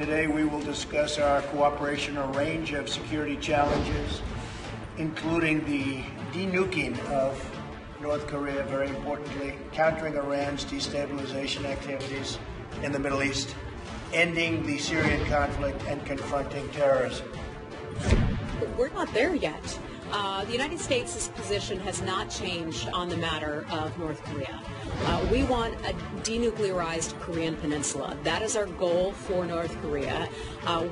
Today we will discuss our cooperation on a range of security challenges, including the denuking of North Korea, very importantly, countering Iran's destabilization activities in the Middle East, ending the Syrian conflict, and confronting terrorism. We're not there yet. The United States' position has not changed on the matter of North Korea. We want a denuclearized Korean peninsula. That is our goal for North Korea.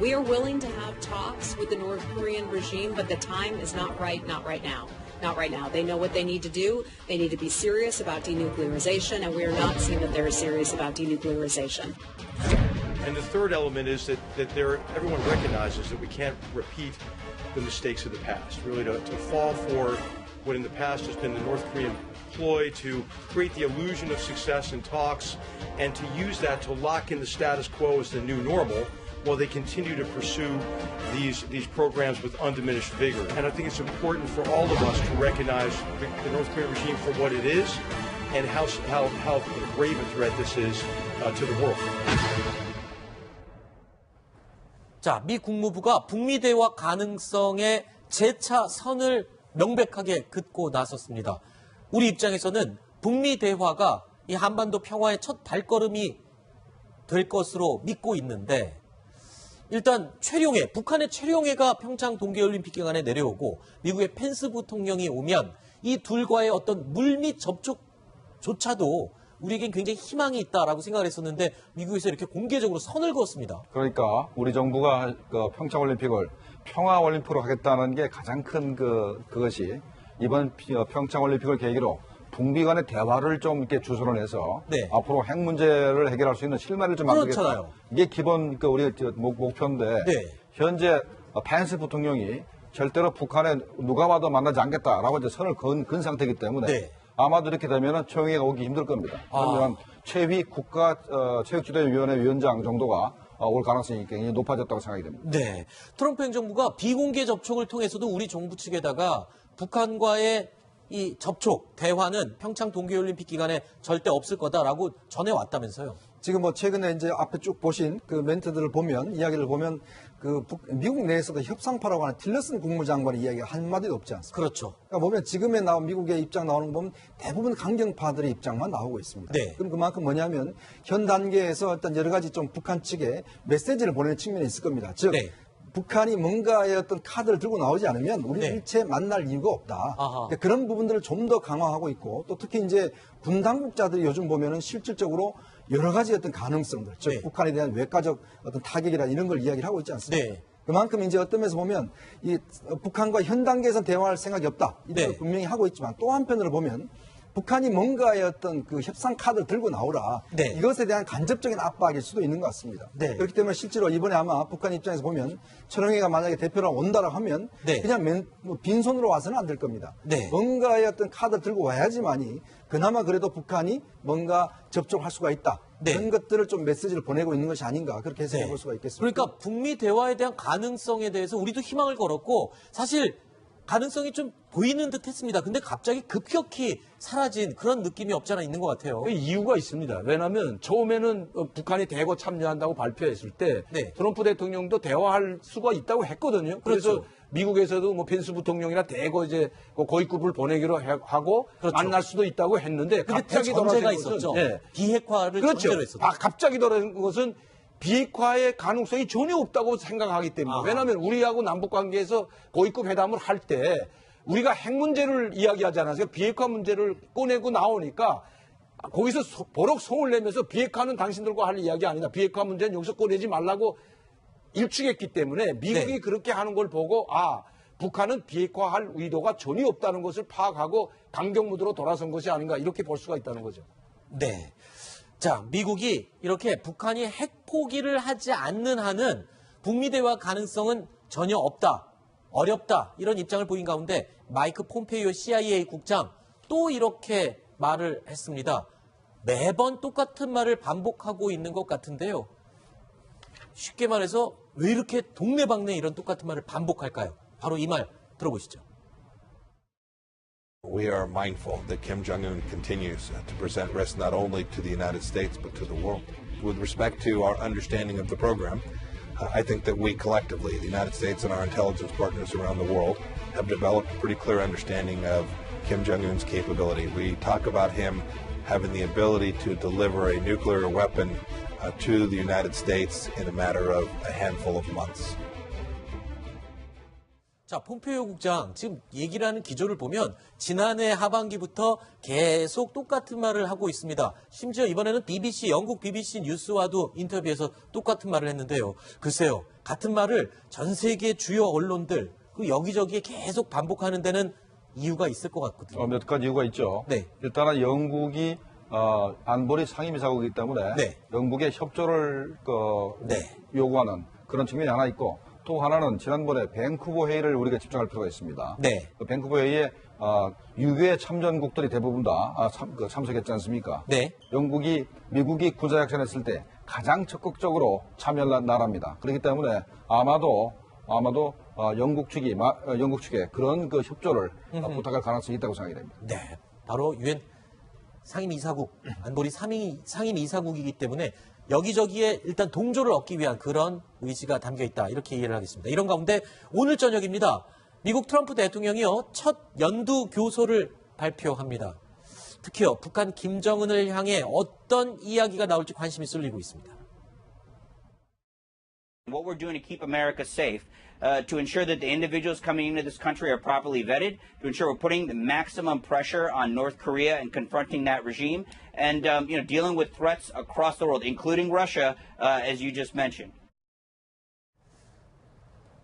We are willing to have talks with the North Korean regime, but the time is not right now. Not right now. They know what they need to do. They need to be serious about denuclearization, and we are not seeing that they're serious about denuclearization. And the third element is that everyone recognizes that we can't repeat the mistakes of the past, really to fall for what in the past has been the North Korean ploy to create the illusion of success in talks and to use that to lock in the status quo as the new normal while they continue to pursue these programs with undiminished vigor. And I think it's important for all of us to recognize the North Korean regime for what it is and how grave a threat this is to the world. 자, 미 국무부가 북미 대화 가능성의 재차 선을 명백하게 긋고 나섰습니다. 우리 입장에서는 북미 대화가 이 한반도 평화의 첫 발걸음이 될 것으로 믿고 있는데 일단 북한의 최룡해가 평창 동계올림픽 기간에 내려오고 미국의 펜스 부통령이 오면 이 둘과의 어떤 물밑 접촉조차도 우리에겐 굉장히 희망이 있다라고 생각을 했었는데 미국에서 이렇게 공개적으로 선을 그었습니다. 그러니까 우리 정부가 평창올림픽을 평화올림픽으로 하겠다는 게 가장 큰 그것이 이번 평창올림픽을 계기로 북미 간의 대화를 좀 이렇게 주선을 해서 네. 앞으로 핵 문제를 해결할 수 있는 실마리를 좀 만들겠다. 그렇잖아요. 이게 기본 우리 목표인데 네. 현재 펜스 부통령이 절대로 북한에 누가 와도 만나지 않겠다라고 이제 선을 그은 상태이기 때문에 네. 아마도 이렇게 되면은 최영희가 오기 힘들 겁니다. 그러면 최휘 국가체육지도위원회 위원장 정도가 올 가능성이 굉장히 높아졌다고 생각이 됩니다. 네, 트럼프 행정부가 비공개 접촉을 통해서도 우리 정부 측에다가 북한과의 이 접촉, 대화는 평창 동계올림픽 기간에 절대 없을 거다라고 전해왔다면서요. 지금 최근에 이제 앞에 쭉 보신 그 멘트들을 보면, 이야기를 보면 미국 내에서도 협상파라고 하는 틸러슨 국무장관의 이야기가 한마디도 없지 않습니까? 그렇죠. 그러니까 보면 지금에 미국의 입장 나오는 거 보면 대부분 강경파들의 입장만 나오고 있습니다. 네. 그럼 그만큼 뭐냐면 현 단계에서 일단 여러 가지 좀 북한 측에 메시지를 보내는 측면이 있을 겁니다. 즉, 네. 북한이 뭔가의 어떤 카드를 들고 나오지 않으면 우리는 네. 일체 만날 이유가 없다. 그러니까 그런 부분들을 좀 더 강화하고 있고 또 특히 이제 군 당국자들이 요즘 보면은 실질적으로 여러 가지 어떤 가능성들, 즉 네. 북한에 대한 외과적 어떤 타격이나 이런 걸 이야기를 하고 있지 않습니까? 네. 그만큼 이제 어떤 면에서 보면 이 북한과 현 단계에서 대화할 생각이 없다. 이걸 네. 분명히 하고 있지만 또 한편으로 보면 북한이 뭔가의 어떤 그 협상 카드를 들고 나오라. 네. 이것에 대한 간접적인 압박일 수도 있는 것 같습니다. 네. 그렇기 때문에 실제로 이번에 아마 북한 입장에서 보면 최룡해가 만약에 대표로 온다라고 하면 네. 그냥 빈손으로 와서는 안 될 겁니다. 네. 뭔가의 어떤 카드를 들고 와야지만이 그나마 그래도 북한이 뭔가 접촉할 수가 있다. 네. 그런 것들을 좀 메시지를 보내고 있는 것이 아닌가 그렇게 해석해 네. 볼 수가 있겠습니다. 그러니까 북미 대화에 대한 가능성에 대해서 우리도 희망을 걸었고 사실 가능성이 좀 보이는 듯 했습니다. 근데 갑자기 급격히 사라진 그런 느낌이 없지 않아 있는 것 같아요. 이유가 있습니다. 왜냐하면 처음에는 북한이 대거 참여한다고 발표했을 때 네. 트럼프 대통령도 대화할 수가 있다고 했거든요. 그래서 그렇죠. 미국에서도 펜스 부통령이나 대거 이제 고위급을 보내기로 하고 그렇죠. 만날 수도 있다고 했는데 근데 갑자기 전제가 돌아선 있었죠. 것은 네. 비핵화를 그렇죠. 전제로 했었죠. 갑자기 돌아선 것은 비핵화의 가능성이 전혀 없다고 생각하기 때문에 왜냐하면 우리하고 남북 관계에서 고위급 회담을 할 때 우리가 핵 문제를 이야기하지 않았어요. 비핵화 문제를 꺼내고 나오니까 거기서 버럭 성을 내면서 비핵화는 당신들과 할 이야기 아니다. 비핵화 문제는 여기서 꺼내지 말라고 일축했기 때문에 미국이 네. 그렇게 하는 걸 보고 북한은 비핵화할 의도가 전혀 없다는 것을 파악하고 강경 무드로 돌아선 것이 아닌가 이렇게 볼 수가 있다는 거죠. 네. 자, 미국이 이렇게 북한이 핵 포기를 하지 않는 한은 북미 대화 가능성은 전혀 없다. 어렵다. 이런 입장을 보인 가운데 마이크 폼페이오 CIA 국장 또 이렇게 말을 했습니다. 매번 똑같은 말을 반복하고 있는 것 같은데요. 쉽게 말해서 왜 이렇게 동네방네 이런 똑같은 말을 반복할까요? 바로 이 말 들어보시죠. We are mindful that Kim Jong-un continues to present risk not only to the United States but to the world. With respect to our understanding of the program, I think that we collectively, the United States and our intelligence partners around the world, have developed a pretty clear understanding of Kim Jong-un's capability. We talk about him having the ability to deliver a nuclear weapon to the United States in a matter of a handful of months. 자, 폼페이오 국장 지금 얘기를 하는 기조를 보면 지난해 하반기부터 계속 똑같은 말을 하고 있습니다. 심지어 이번에는 BBC, 영국 BBC 뉴스와도 인터뷰에서 똑같은 말을 했는데요. 글쎄요, 같은 말을 전 세계 주요 언론들 그 여기저기에 계속 반복하는 데는 이유가 있을 것 같거든요. 몇 가지 이유가 있죠. 네. 일단은 영국이 안보리 상임이사국이기 때문에 네. 영국의 협조를 요구하는 그런 측면이 하나 있고, 또 하나는 지난번에 밴쿠버 회의를 우리가 집중할 필요가 있습니다. 네. 그 밴쿠버 회의에 유괴 참전국들이 대부분 다 참석했지 않습니까? 네. 영국이 미국이 군사작전했을 때 가장 적극적으로 참여한 나라입니다. 그렇기 때문에 아마도 영국 측에 그런 그 협조를 부탁할 가능성이 있다고 생각이 됩니다. 네. 바로 유엔 상임이사국, 안보리 상임이사국이기 때문에 여기저기에 일단 동조를 얻기 위한 그런 의지가 담겨 있다. 이렇게 이해를 하겠습니다. 이런 가운데 오늘 저녁입니다. 미국 트럼프 대통령이요, 첫 연두 교소를 발표합니다. 특히요, 북한 김정은을 향해 어떤 이야기가 나올지 관심이 쏠리고 있습니다. What we're doing to keep America safe, to ensure that the individuals coming into this country are properly vetted, to ensure we're putting the maximum pressure on North Korea and confronting that regime, and dealing with threats across the world, including Russia, as you just mentioned.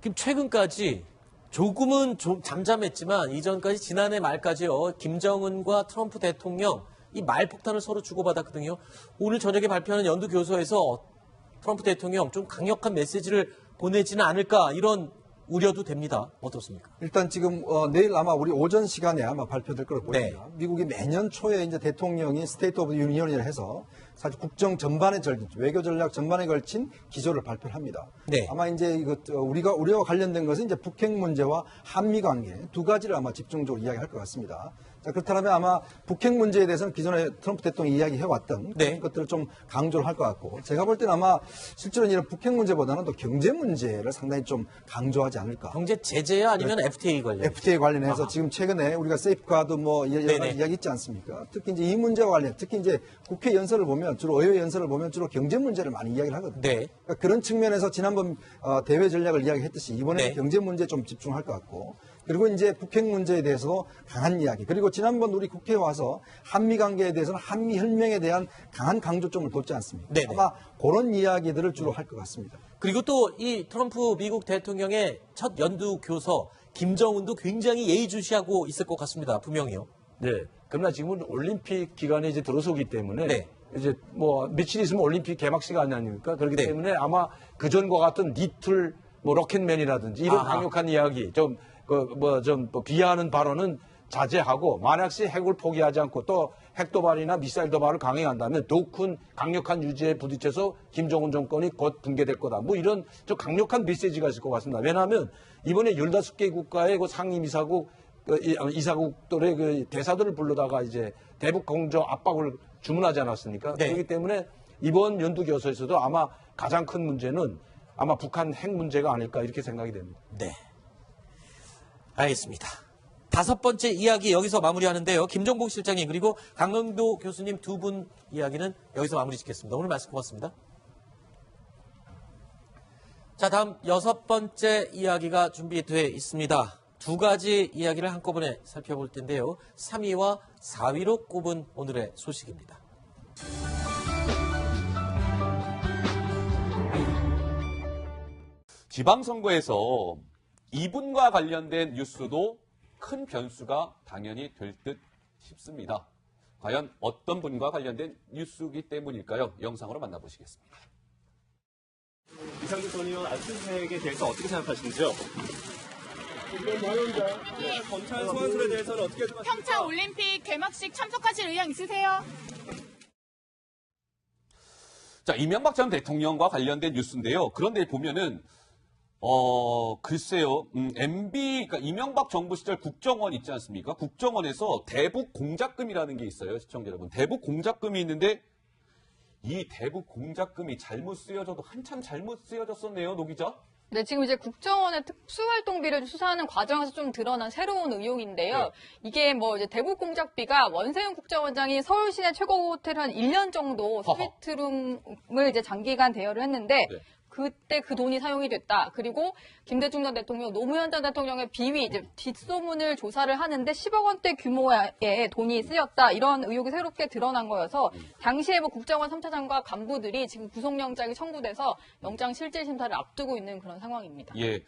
최근까지 조금은 잠잠했지만 이전까지 지난해 말까지요, 김정은과 트럼프 대통령 이 말폭탄을 서로 주고받았거든요. 오늘 저녁에 발표하는 연두 교서에서 트럼프 대통령 좀 강력한 메시지를 보내지는 않을까 이런 우려도 됩니다. 어떻습니까? 일단 지금 내일 아마 우리 오전 시간에 아마 발표될 걸로 보입니다. 네. 미국이 매년 초에 이제 대통령이 스테이트 오브 유니언을 해서 사실 국정 전반에 외교 전략 전반에 걸친 기조를 발표를 합니다. 네. 아마 이제 우리와 관련된 것은 이제 북핵 문제와 한미 관계 두 가지를 아마 집중적으로 이야기할 것 같습니다. 자, 그렇다면 아마 북핵 문제에 대해서는 기존에 트럼프 대통령이 이야기해왔던 네. 그런 것들을 좀 강조를 할 것 같고, 제가 볼 때는 아마 실제로 이런 북핵 문제보다는 또 경제 문제를 상당히 좀 강조하지 않을까. 경제 제재야 아니면 FTA 관련? FTA 관련해서 지금 최근에 우리가 세이프가드 여러 가지 이야기 있지 않습니까? 특히 이제 이 문제와 관련, 특히 이제 국회 연설을 보면 의회 연설을 보면 주로 경제 문제를 많이 이야기를 하거든요. 네. 그러니까 그런 측면에서 지난번 대외 전략을 이야기했듯이 이번에 네. 경제 문제에 좀 집중할 것 같고, 그리고 이제 북핵 문제에 대해서도 강한 이야기, 그리고 지난번 우리 국회에 와서 한미 관계에 대해서는 한미 혈맹에 대한 강한 강조점을 뒀지 않습니까? 네네. 아마 그런 이야기들을 주로 할 것 같습니다. 그리고 또 이 트럼프 미국 대통령의 첫 연두 교서 김정은도 굉장히 예의주시하고 있을 것 같습니다. 분명히요. 네. 그러나 지금은 올림픽 기간에 이제 들어서기 때문에 네. 이제 며칠 있으면 올림픽 개막식 아닙니까? 그렇기 네. 때문에 아마 그전과 같은 니틀 로켓맨이라든지 이런 강력한 이야기 좀 비하하는 발언은 자제하고, 만약시 핵을 포기하지 않고 또 핵 도발이나 미사일 도발을 강행한다면 더 큰 강력한 유지에 부딪혀서 김정은 정권이 곧 붕괴될 거다. 이런 좀 강력한 메시지가 있을 것 같습니다. 왜냐하면 이번에 15개 국가의 그 상임이사국, 이사국들의 그 대사들을 불러다가 이제 대북 공조 압박을 주문하지 않았습니까? 네. 그렇기 때문에 이번 연두 교서에서도 아마 가장 큰 문제는 아마 북한 핵 문제가 아닐까 이렇게 생각이 됩니다. 네. 알겠습니다. 다섯 번째 이야기 여기서 마무리하는데요. 김정복 실장님 그리고 강릉도 교수님 두 분 이야기는 여기서 마무리 짓겠습니다. 오늘 말씀 고맙습니다. 자, 다음 여섯 번째 이야기가 준비되어 있습니다. 두 가지 이야기를 한꺼번에 살펴볼 텐데요. 3위와 4위로 꼽은 오늘의 소식입니다. 지방선거에서 이분과 관련된 뉴스도 큰 변수가 당연히 될 듯 싶습니다. 과연 어떤 분과 관련된 뉴스이기 때문일까요? 영상으로 만나보시겠습니다. 이상규 전 의원 압수수색에 대해서 어떻게 생각하시는지요? 검찰 소환술에 대해서는 어떻게 생각하십니까? 평창 올림픽 개막식 참석하실 의향 있으세요? 자, 이명박 전 대통령과 관련된 뉴스인데요. 그런데 보면은 글쎄요, MB, 그러니까 이명박 정부 시절 국정원 있지 않습니까? 국정원에서 대북 공작금이라는 게 있어요, 시청자 여러분. 대북 공작금이 있는데, 이 대북 공작금이 잘못 쓰여져도 한참 잘못 쓰여졌었네요, 노 기자. 네, 지금 이제 국정원의 특수활동비를 수사하는 과정에서 좀 드러난 새로운 의혹인데요. 네. 이게 뭐 이제 대북 공작비가 원세훈 국정원장이 서울 시내 최고 호텔 한 1년 정도 스위트룸을 이제 장기간 대여를 했는데 네. 그때 그 돈이 사용이 됐다. 그리고 김대중 전 대통령, 노무현 전 대통령의 비위, 이제 뒷소문을 조사를 하는데 10억 원대 규모의 돈이 쓰였다. 이런 의혹이 새롭게 드러난 거여서 당시에 뭐 국정원 3차장과 간부들이 지금 구속영장이 청구돼서 영장 실질 심사를 앞두고 있는 그런 상황입니다. 예.